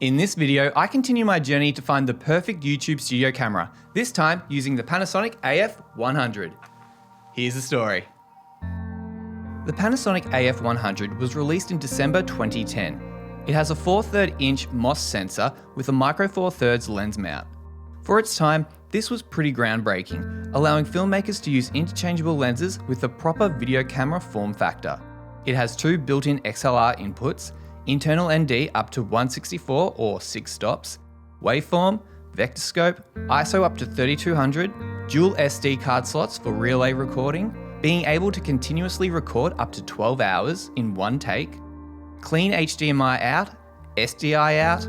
In this video, I continue my journey to find the perfect YouTube studio camera, this time using the Panasonic AF100. Here's the story. The Panasonic AF100 was released in December 2010. It has a 4/3 inch MOS sensor with a micro four thirds lens mount. For its time, this was pretty groundbreaking, allowing filmmakers to use interchangeable lenses with a proper video camera form factor. It has two built-in XLR inputs, internal ND up to 164 or 6 stops, waveform, vector scope, ISO up to 3200, dual SD card slots for relay recording, being able to continuously record up to 12 hours in one take, clean HDMI out, SDI out,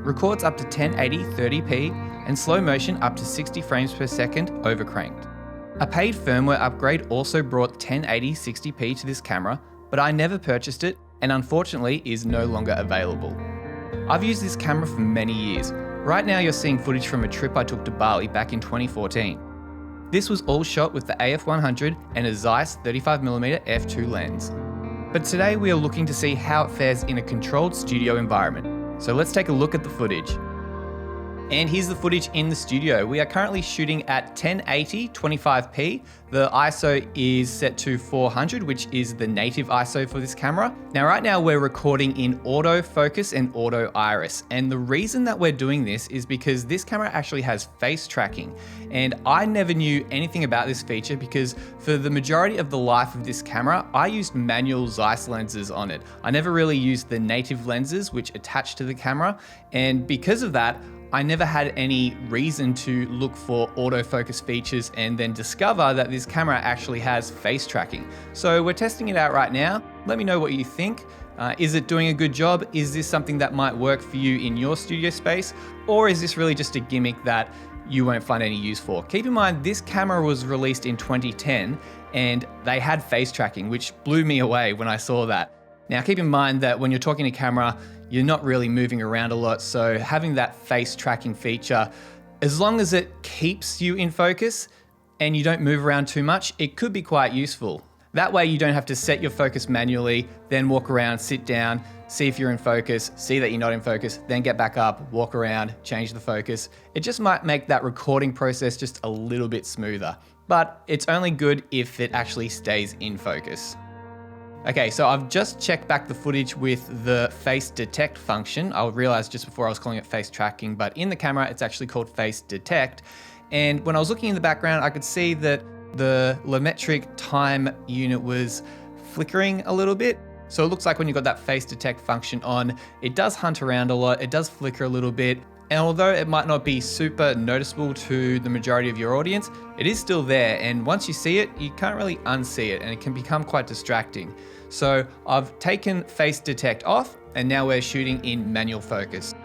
records up to 1080 30p, and slow motion up to 60 frames per second overcranked. A paid firmware upgrade also brought 1080 60p to this camera, but I never purchased it and unfortunately is no longer available. I've used this camera for many years. Right now you're seeing footage from a trip I took to Bali back in 2014. This was all shot with the AF100 and a Zeiss 35mm f2 lens. But today we are looking to see how it fares in a controlled studio environment. So let's take a look at the footage. And here's the footage in the studio. We are currently shooting at 1080 25p. The ISO is set to 400, which is the native ISO for this camera. Now, right now we're recording in autofocus and auto iris. And the reason that we're doing this is because this camera actually has face tracking. And I never knew anything about this feature because for the majority of the life of this camera, I used manual Zeiss lenses on it. I never really used the native lenses which attach to the camera. And because of that, I never had any reason to look for autofocus features and then discover that this camera actually has face tracking. So we're testing it out right now. Let me know what you think. Is it doing a good job? Is this something that might work for you in your studio space? Or is this really just a gimmick that you won't find any use for? Keep in mind, this camera was released in 2010 and they had face tracking, which blew me away when I saw that. Now, keep in mind that when you're talking to camera, you're not really moving around a lot, so having that face tracking feature, as long as it keeps you in focus and you don't move around too much, it could be quite useful. That way you don't have to set your focus manually, then walk around, sit down, see if you're in focus, see that you're not in focus, then get back up, walk around, change the focus. It just might make that recording process just a little bit smoother, but it's only good if it actually stays in focus. Okay, so I've just checked back the footage with the face detect function. I realized just before I was calling it face tracking, but in the camera, it's actually called face detect. And when I was looking in the background, I could see that the Lumetric time unit was flickering a little bit. So it looks like when you've got that face detect function on, it does hunt around a lot, it does flicker a little bit. And although it might not be super noticeable to the majority of your audience, it is still there. And once you see it, you can't really unsee it and it can become quite distracting. So I've taken face detect off and now we're shooting in manual focus.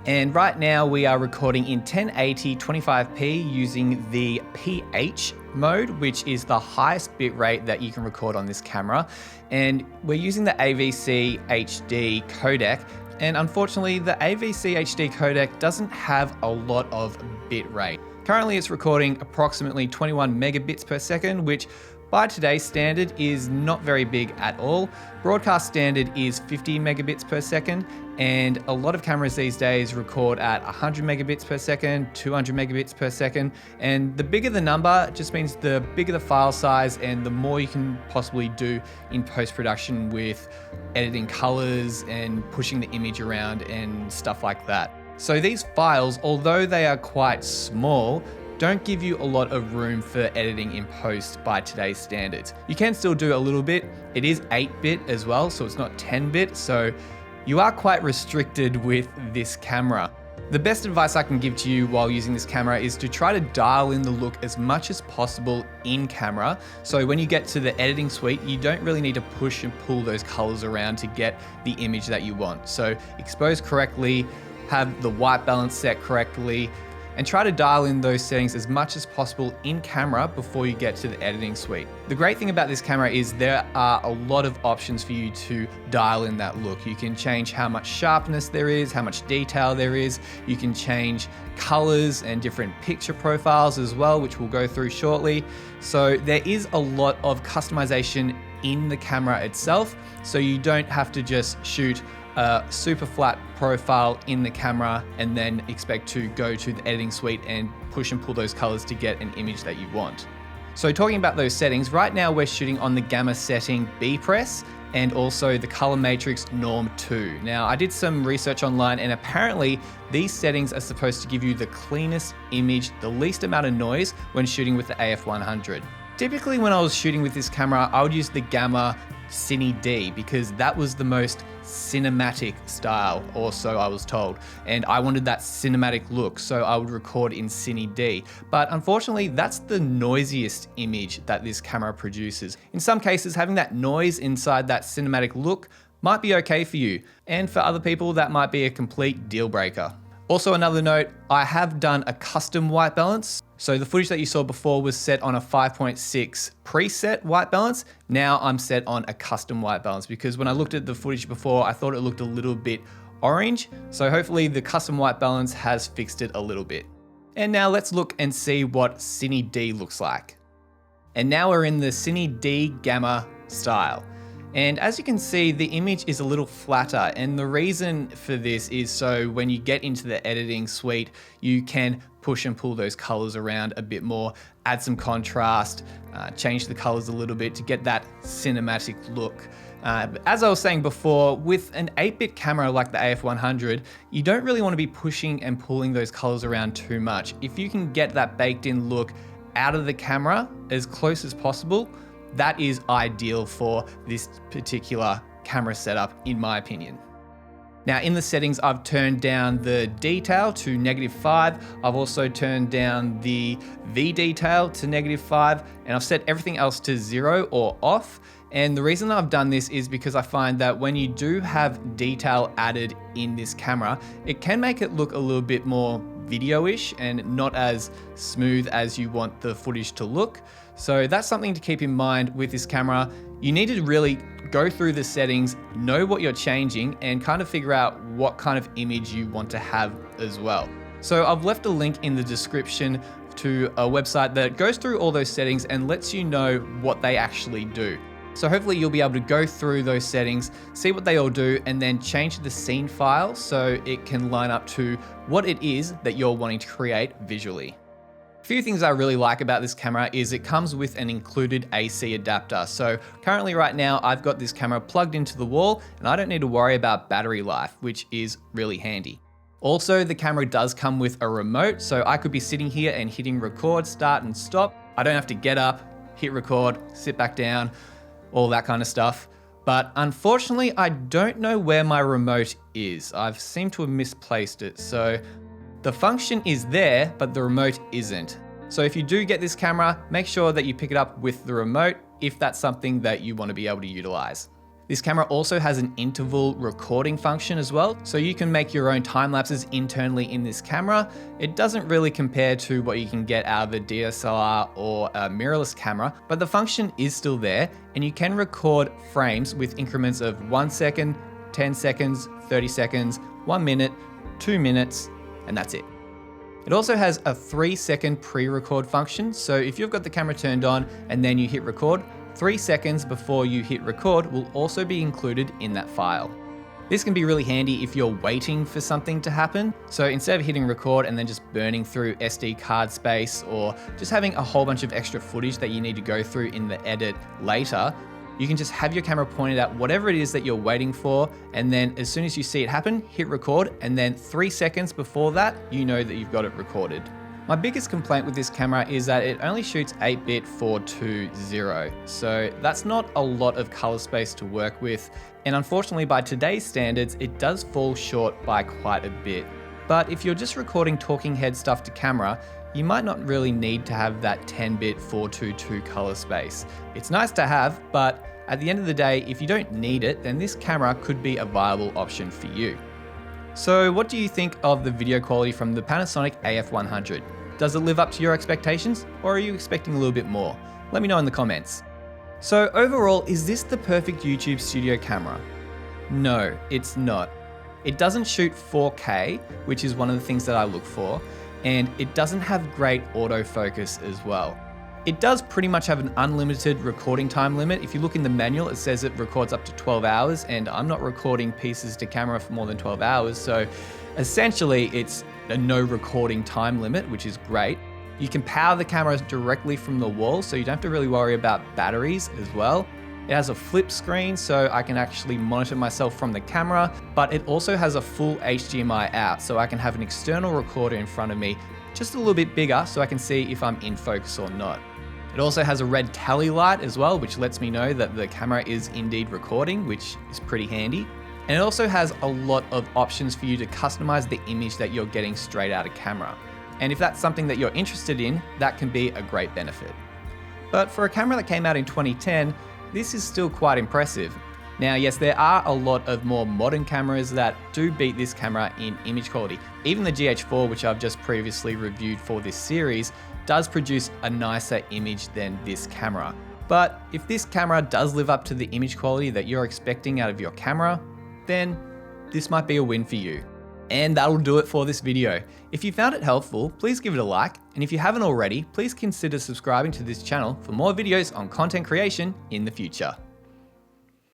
And right now we are recording in 1080 25p using the PH mode, which is the highest bit rate that you can record on this camera. And we're using the AVC HD codec. And unfortunately, the AVC HD codec doesn't have a lot of bit rate. Currently, it's recording approximately 21 megabits per second, which by today's standard is not very big at all. Broadcast standard is 50 megabits per second, and a lot of cameras these days record at 100 megabits per second, 200 megabits per second, and the bigger the number just means the bigger the file size and the more you can possibly do in post-production with editing colors and pushing the image around and stuff like that. So these files, although they are quite small, don't give you a lot of room for editing in post by today's standards. You can still do a little bit. It is 8-bit as well, so it's not 10-bit, so you are quite restricted with this camera. The best advice I can give to you while using this camera is to try to dial in the look as much as possible in camera. So when you get to the editing suite, you don't really need to push and pull those colors around to get the image that you want. So expose correctly, have the white balance set correctly, and try to dial in those settings as much as possible in camera before you get to the editing suite. The great thing about this camera is there are a lot of options for you to dial in that look. You can change how much sharpness there is, how much detail there is. You can change colors and different picture profiles as well, which we'll go through shortly. So there is a lot of customization in the camera itself, so you don't have to just shoot a super flat profile in the camera and then expect to go to the editing suite and push and pull those colors to get an image that you want. So talking about those settings, right now we're shooting on the gamma setting B press and also the color matrix norm 2. Now I did some research online and apparently these settings are supposed to give you the cleanest image, the least amount of noise when shooting with the AF100. Typically when I was shooting with this camera, I would use the Gamma Cine D because that was the most cinematic style, or so I was told. And I wanted that cinematic look, so I would record in Cine D. But unfortunately, that's the noisiest image that this camera produces. In some cases, having that noise inside that cinematic look might be okay for you. And for other people, that might be a complete deal breaker. Also another note, I have done a custom white balance. So the footage that you saw before was set on a 5.6 preset white balance. Now I'm set on a custom white balance because when I looked at the footage before, I thought it looked a little bit orange. So hopefully the custom white balance has fixed it a little bit. And now let's look and see what Cine D looks like. And now we're in the Cine D Gamma style. And as you can see, the image is a little flatter. And the reason for this is so when you get into the editing suite, you can push and pull those colors around a bit more, add some contrast, change the colors a little bit to get that cinematic look. As I was saying before, with an 8-bit camera like the AF100, you don't really want to be pushing and pulling those colors around too much. If you can get that baked in look out of the camera as close as possible, that is ideal for this particular camera setup, in my opinion. Now in the settings, I've turned down the detail to -5. I've also turned down the V detail to -5, and I've set everything else to 0 or off. And the reason I've done this is because I find that when you do have detail added in this camera, it can make it look a little bit more video-ish and not as smooth as you want the footage to look. So that's something to keep in mind with this camera. You need to really go through the settings, know what you're changing, and kind of figure out what kind of image you want to have as well. So I've left a link in the description to a website that goes through all those settings and lets you know what they actually do. So hopefully you'll be able to go through those settings, see what they all do, and then change the scene file so it can line up to what it is that you're wanting to create visually. A few things I really like about this camera is it comes with an included AC adapter. So currently right now I've got this camera plugged into the wall and I don't need to worry about battery life, which is really handy. Also, the camera does come with a remote, so I could be sitting here and hitting record, start and stop. I don't have to get up, hit record, sit back down, all that kind of stuff. But unfortunately, I don't know where my remote is. I've seemed to have misplaced it. So the function is there, but the remote isn't. So if you do get this camera, make sure that you pick it up with the remote if that's something that you want to be able to utilize. This camera also has an interval recording function as well, so you can make your own time lapses internally in this camera. It doesn't really compare to what you can get out of a DSLR or a mirrorless camera, but the function is still there and you can record frames with increments of 1 second, 10 seconds, 30 seconds, 1 minute, 2 minutes, and that's it. It also has a 3-second pre-record function, so if you've got the camera turned on and then you hit record, 3 seconds before you hit record will also be included in that file. This can be really handy if you're waiting for something to happen. So instead of hitting record and then just burning through SD card space or just having a whole bunch of extra footage that you need to go through in the edit later, you can just have your camera pointed at whatever it is that you're waiting for, and then as soon as you see it happen, hit record, and then 3 seconds before that, you know that you've got it recorded. My biggest complaint with this camera is that it only shoots 8-bit 420, so that's not a lot of color space to work with, and unfortunately by today's standards, it does fall short by quite a bit. But if you're just recording talking head stuff to camera, you might not really need to have that 10-bit 422 color space. It's nice to have, but at the end of the day, if you don't need it, then this camera could be a viable option for you. So what do you think of the video quality from the Panasonic AF100? Does it live up to your expectations, or are you expecting a little bit more? Let me know in the comments. So overall, is this the perfect YouTube studio camera? No, it's not. It doesn't shoot 4K, which is one of the things that I look for, and it doesn't have great autofocus as well. It does pretty much have an unlimited recording time limit. If you look in the manual, it says it records up to 12 hours, and I'm not recording pieces to camera for more than 12 hours. So essentially it's a no recording time limit, which is great. You can power the camera directly from the wall, so you don't have to really worry about batteries as well. It has a flip screen, so I can actually monitor myself from the camera, but it also has a full HDMI out, so I can have an external recorder in front of me, just a little bit bigger, so I can see if I'm in focus or not. It also has a red tally light as well, which lets me know that the camera is indeed recording, which is pretty handy. And it also has a lot of options for you to customize the image that you're getting straight out of camera. And if that's something that you're interested in, that can be a great benefit. But for a camera that came out in 2010, this is still quite impressive. Now, yes, there are a lot of more modern cameras that do beat this camera in image quality. Even the GH4, which I've just previously reviewed for this series, does produce a nicer image than this camera. But if this camera does live up to the image quality that you're expecting out of your camera, then this might be a win for you. And that'll do it for this video. If you found it helpful, please give it a like. And if you haven't already, please consider subscribing to this channel for more videos on content creation in the future.